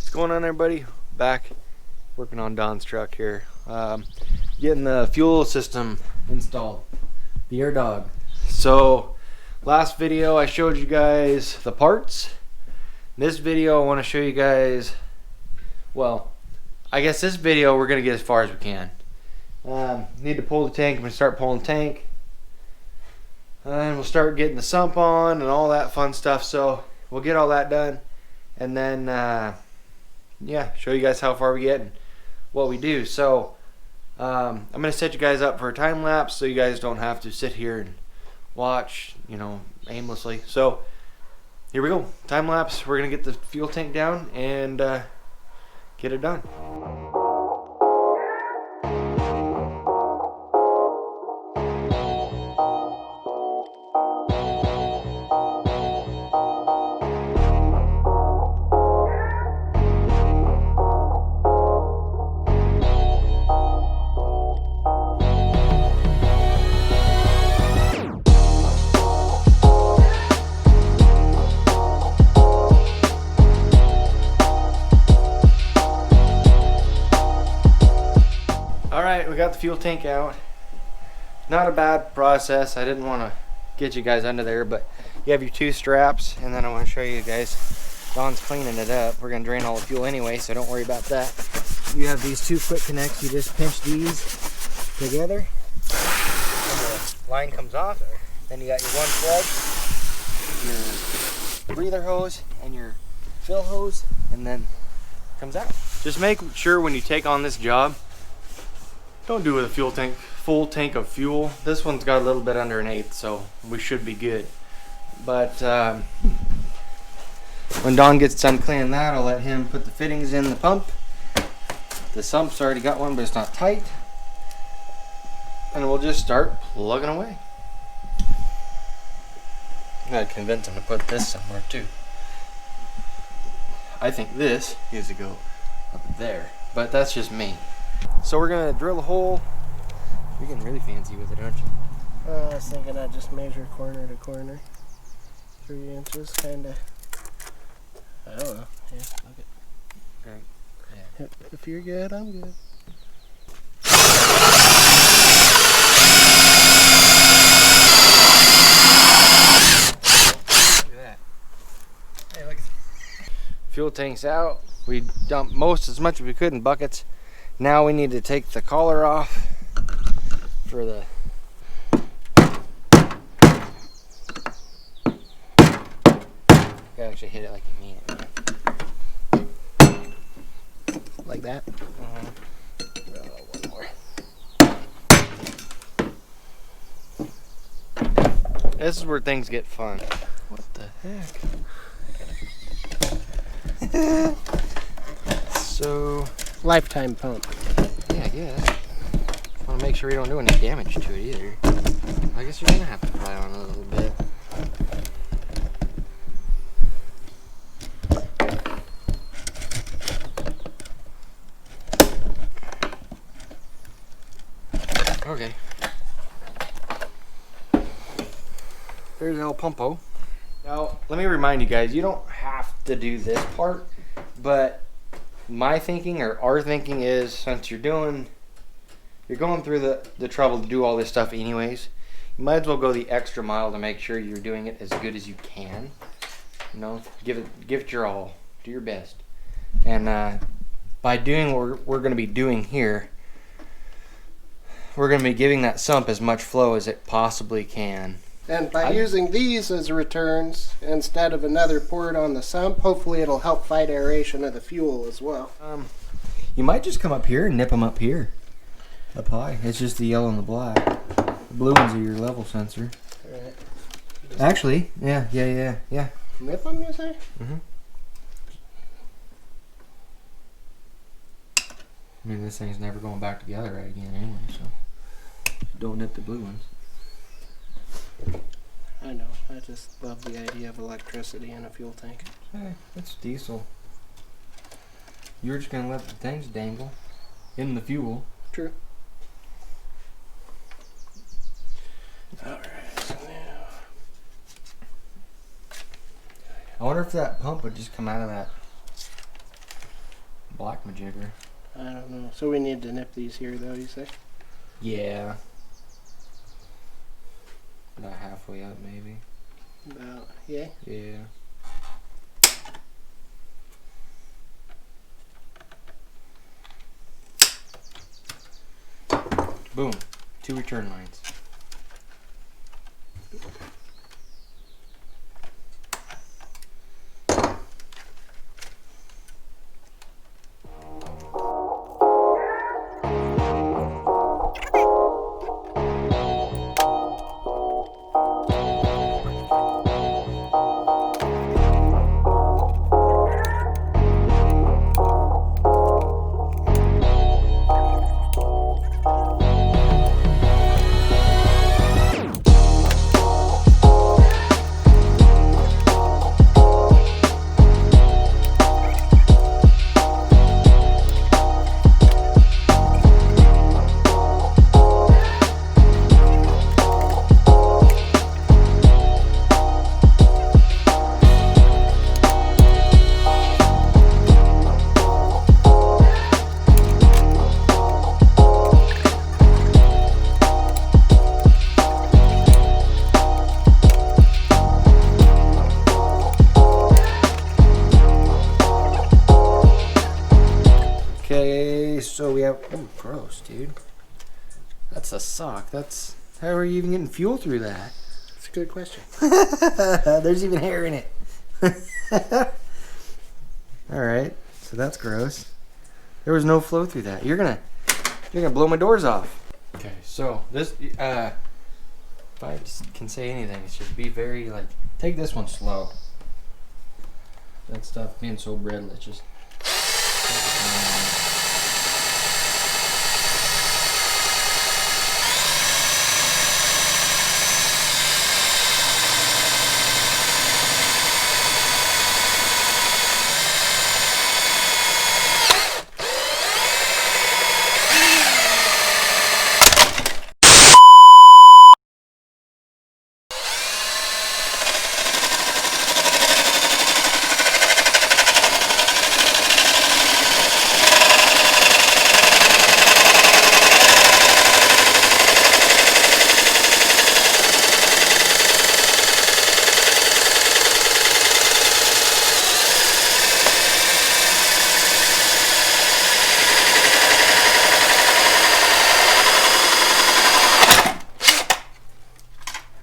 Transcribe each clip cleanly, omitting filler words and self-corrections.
What's going on, everybody? Back working on Don's truck here. Getting the fuel system installed, the Airdog. So last video I showed you guys the parts. In this video I want to show you guys, well, I guess this video we're going to get as far as we can. Need to pull the tank. I'm going to start pulling the tank. And we'll start getting the sump on and all that fun stuff. So we'll get all that done. And then, yeah, show you guys how far we get and what we do. So I'm going to set you guys up for a time lapse so you guys don't have to sit here and watch, you know, aimlessly. So here we go. Time lapse. We're going to get the fuel tank down and get it done. Alright, we got the fuel tank out. Not a bad process. I didn't want to get you guys under there, but you have your two straps, and then I want to show you guys. Don's cleaning it up. We're going to drain all the fuel anyway, so don't worry about that. You have these two quick connects. You just pinch these together, and the line comes off. Then you got your one plug, your breather hose, and your fill hose, and then it comes out. Just make sure when you take on this job, don't do it with a full tank of fuel. This one's got a little bit under 1/8, so we should be good. But when Don gets done cleaning that, I'll let him put the fittings in the pump. The sump's already got one, but it's not tight. And we'll just start plugging away. I gotta convince him to put this somewhere too. I think this needs to go up there, but that's just me. So we're gonna drill a hole. You're getting really fancy with it, aren't you? I was thinking I'd just measure corner to corner. 3 inches, kinda. I don't know. Yeah, look it. Okay. Yeah. If you're good, I'm good. Look at that. Hey, look. Fuel tank's out. We dumped as much as we could in buckets. Now we need to take the collar off for the you actually hit it like you mean it. Like that? One more. This is where things get fun. What the heck? So Lifetime pump. yeah, I guess. Want to make sure we don't do any damage to it either. I guess you're gonna have to pry on it a little bit. Okay. There's El Pumpo. Now, let me remind you guys, you don't have to do this part, but my thinking, or our thinking, is since you're going through the trouble to do all this stuff anyways, you might as well go the extra mile to make sure you're doing it as good as you can. You know, give it your all, do your best. And by doing what we're going to be doing here, we're going to be giving that sump as much flow as it possibly can. And by using these as returns instead of another port on the sump, hopefully it'll help fight aeration of the fuel as well. You might just come up here and nip them up here. Up high. It's just the yellow and the black. The blue ones are your level sensor. Right. Actually, yeah. Nip them, you say? Mm-hmm. I mean, this thing's never going back together right again anyway, so don't nip the blue ones. I know. I just love the idea of electricity in a fuel tank. Hey, it's diesel. You're just gonna let the things dangle in the fuel. True. Alright, so now I wonder if that pump would just come out of that black majigger. I don't know. So we need to nip these here, though, you say? Yeah. About halfway up, maybe. About, yeah? Yeah. Boom. 2 return lines. Okay, so we have, oh, gross, dude. That's a sock. That's, how are you even getting fuel through that? That's a good question. There's even hair in it. Alright, so that's gross. There was no flow through that. You're gonna blow my doors off. Okay, so this, if I just can say anything, it's just be very, like, take this one slow. That stuff being so brittle, it's just...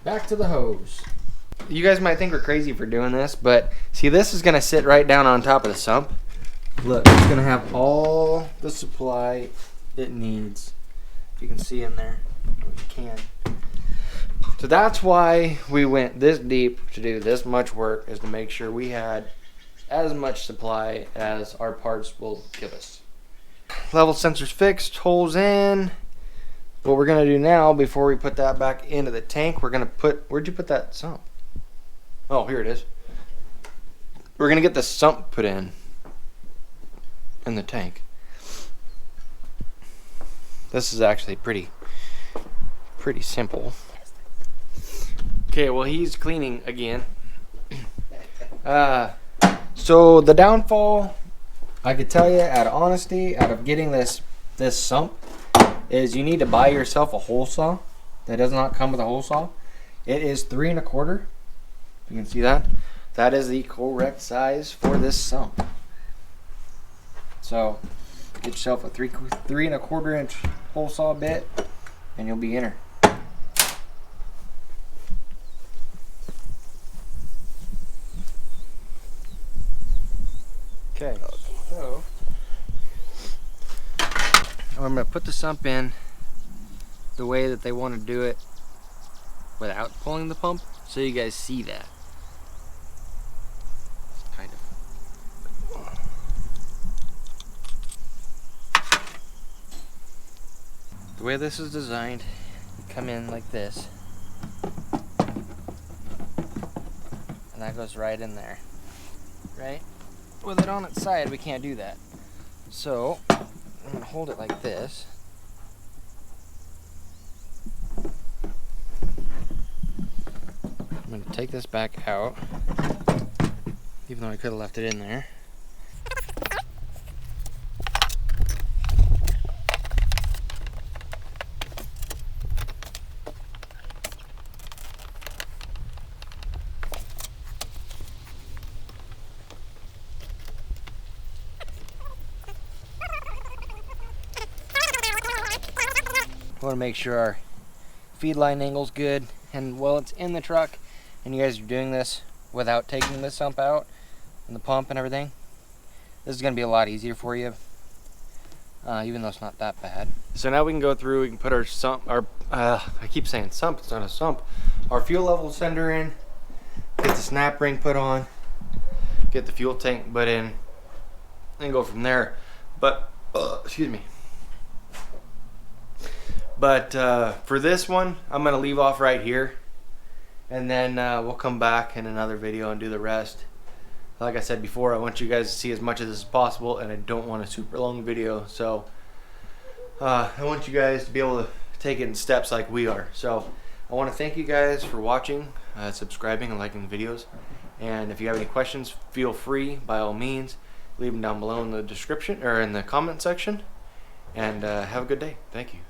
Back to the hose. You guys might think we're crazy for doing this, but see, this is gonna sit right down on top of the sump. Look, it's gonna have all the supply it needs. You can see in there, or you can. So that's why we went this deep to do this much work, is to make sure we had as much supply as our parts will give us. Level sensors fixed, holes in. What we're gonna do now, before we put that back into the tank, we're gonna put, where'd you put that sump? Oh, here it is. We're gonna get the sump put in the tank. This is actually pretty simple. Okay, well, he's cleaning again. So the downfall, I could tell you, out of honesty, out of getting this sump, is you need to buy yourself a hole saw that does not come with a hole saw. It is 3 1/4. You can see that. That is the correct size for this sump. So get yourself a 3 1/4 inch hole saw bit, and you'll be in her. Okay, so I'm going to put the sump in the way that they want to do it without pulling the pump, so you guys see that. Kind of. The way this is designed, you come in like this, and that goes right in there, right? With it on its side, we can't do that. So I'm gonna hold it like this. I'm gonna take this back out, even though I could have left it in there. We want to make sure our feed line angle's good, and while it's in the truck and you guys are doing this without taking the sump out and the pump and everything, this is going to be a lot easier for you, even though it's not that bad. So now we can go through, we can put our sump, I keep saying sump, it's not a sump, our fuel level sender in, get the snap ring put on, get the fuel tank put in, and go from there. But excuse me. But for this one, I'm gonna leave off right here, and then we'll come back in another video and do the rest. Like I said before, I want you guys to see as much of this as possible, and I don't want a super long video, so I want you guys to be able to take it in steps like we are. So I want to thank you guys for watching, subscribing, and liking the videos. And if you have any questions, feel free, by all means, leave them down below in the description or in the comment section. And have a good day. Thank you.